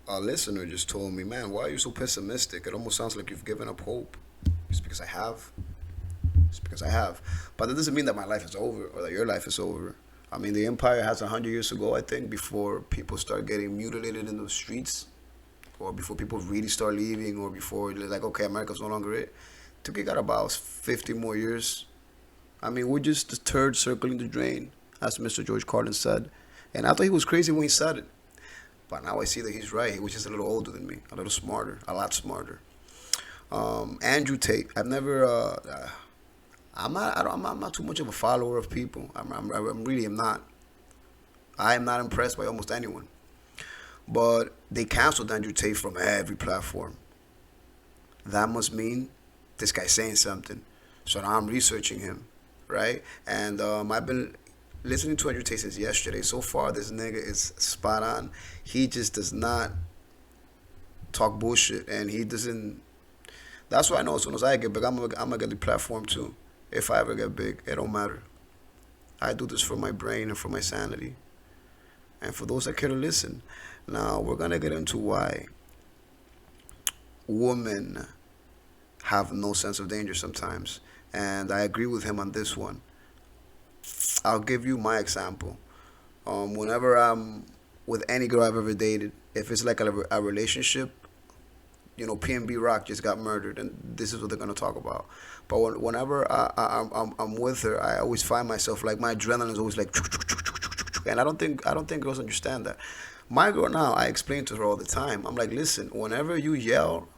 A listener just told me, man, why are you so pessimistic? It almost sounds like you've given up hope. It's because I have. It's because I have. But that doesn't mean that my life is over or that your life is over. I mean, the empire has 100 years to go, I think, before people start getting mutilated in the streets, or before people really start leaving, or before they're like, okay, America's no longer it. I think we got about 50 more years. I mean, we're just the turd circling the drain, as Mr. George Carlin said. And I thought he was crazy when he said it. But now I see that he's right. He was just a little older than me, a little smarter, a lot smarter. Andrew Tate. I've never. I'm not. I don't, I'm not too much of a follower of people. I'm really am not. I am not impressed by almost anyone. But they canceled Andrew Tate from every platform. That must mean this guy's saying something. So now I'm researching him, right? And I've been listening to Andrew Tate since yesterday. So far, this nigga is spot on. He just does not talk bullshit, and he doesn't. That's why I know as soon as I get big, I'm gonna get the platform too. If I ever get big, it don't matter. I do this for my brain and for my sanity, and for those that care to listen. Now we're gonna get into why women have no sense of danger sometimes, and I agree with him on this one. I'll give you my example. Whenever I'm with any girl I've ever dated, if it's like a relationship, PNB Rock just got murdered, and this is what they're gonna talk about. But whenever I'm with her, I always find myself like my adrenaline is always like, and I don't think girls understand that. My girl now, I explain to her all the time. I'm like, listen, whenever you yell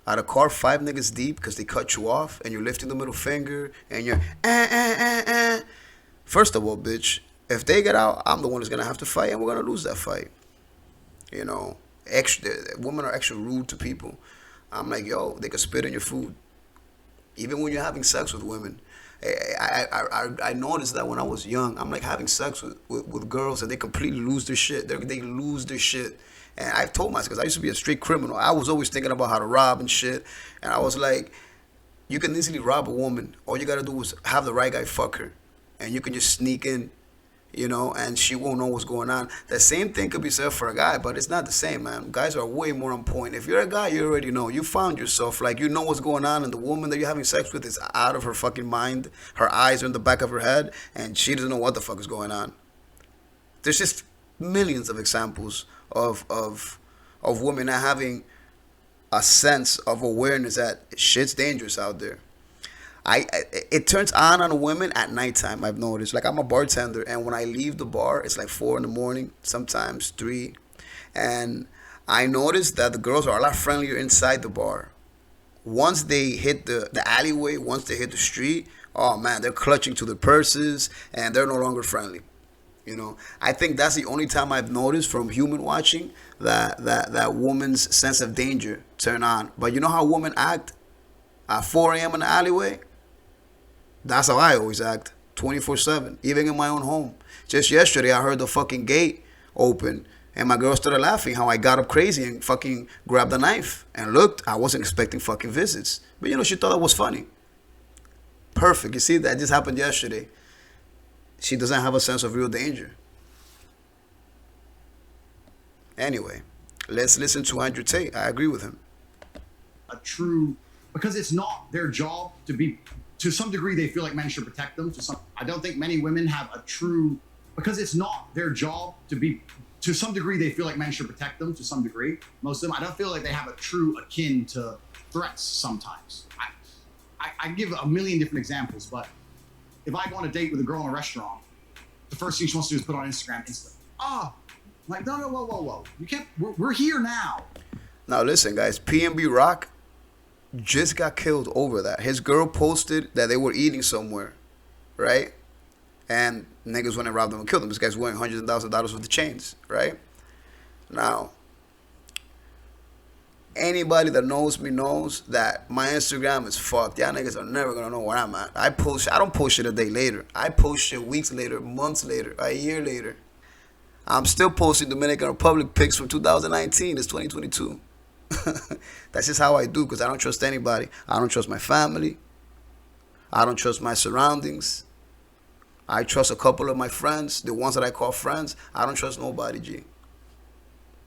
at a car five niggas deep because they cut you off, and you're lifting the middle finger, and you're first of all, bitch, if they get out, I'm the one that's gonna have to fight, and we're gonna lose that fight. You know, extra women are extra rude to people. I'm like, yo, they could spit in your food, even when you're having sex with women. I noticed that when I was young, I'm like having sex with girls, and they completely lose their shit. They lose their shit. And I've told myself, because I used to be a straight criminal, I was always thinking about how to rob and shit. And I was like, you can easily rob a woman. All you gotta do is have the right guy fuck her, and you can just sneak in, and she won't know what's going on. The same thing could be said for a guy, but it's not the same, man. Guys are way more on point. If you're a guy, you already know. You found yourself, like, you know what's going on, and the woman that you're having sex with is out of her fucking mind. Her eyes are in the back of her head, and she doesn't know what the fuck is going on. There's just millions of examples of women not having a sense of awareness that shit's dangerous out there. It turns on women at nighttime. I've noticed. Like, I'm a bartender, and when I leave the bar, it's like 4 in the morning, sometimes 3, and I noticed that the girls are a lot friendlier inside the bar. Once they hit the alleyway, once they hit the street, oh man, they're clutching to their purses, and they're no longer friendly. I think that's the only time I've noticed from human watching that woman's sense of danger turn on. But you know how women act at 4 a.m. in the alleyway? That's how I always act, 24/7, even in my own home. Just yesterday, I heard the fucking gate open, and my girl started laughing how I got up crazy and fucking grabbed a knife and looked. I wasn't expecting fucking visits, but she thought that was funny. Perfect. You see, that just happened yesterday. She doesn't have a sense of real danger. Anyway, let's listen to Andrew Tate. I agree with him. A true, because it's not their job to be, to some degree they feel like men should protect them. I don't think many women have a true, because it's not their job to be, to some degree they feel like men should protect them to some degree. Most of them, I don't feel like they have a true akin to threats sometimes. I give a million different examples, but if I go on a date with a girl in a restaurant, the first thing she wants to do is put on Instagram instantly. Oh, like, no, whoa. You can't, we're here now. Now listen, guys, PNB Rock just got killed over that. His girl posted that they were eating somewhere, right? And niggas went and robbed them and killed them. This guy's wearing hundreds of thousands of dollars worth of chains, right? Now, anybody that knows me knows that my Instagram is fucked. Y'all niggas are never gonna know where I'm at. I don't post shit a day later. I post shit weeks later, months later, a year later. I'm still posting Dominican Republic pics from 2019. It's 2022. That's just how I do, because I don't trust anybody. I don't trust my family. I don't trust my surroundings. I trust a couple of my friends, the ones that I call friends. I don't trust nobody, G.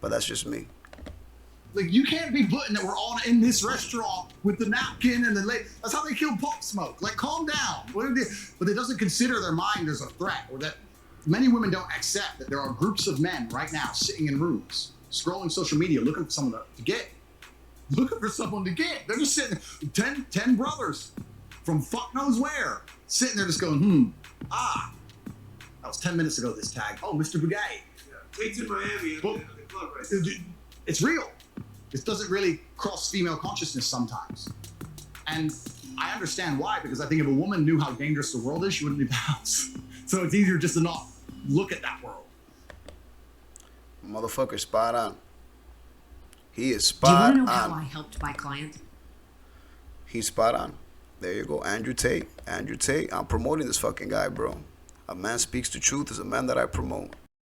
But that's just me. Like, you can't be putting that we're all in this restaurant with the napkin and the that's how they kill Pop Smoke. Like, calm down. But it doesn't consider their mind as a threat, or that many women don't accept that there are groups of men right now sitting in rooms, scrolling social media, looking for someone to get. Looking for someone to get. They're just sitting, 10 brothers from fuck knows where, sitting there just going, that was 10 minutes ago, this tag. Oh, Mr. Bugatti. Yeah. Tate's in Miami at the club right now. It's real. It doesn't really cross female consciousness sometimes. And I understand why, because I think if a woman knew how dangerous the world is, she wouldn't leave the house. So it's easier just to not look at that world. Motherfucker, spot on. He is Do you spot want to know on. how I helped my client? He's spot on. There you go, Andrew Tate. Andrew Tate. I'm promoting this fucking guy, bro. A man speaks the truth is a man that I promote.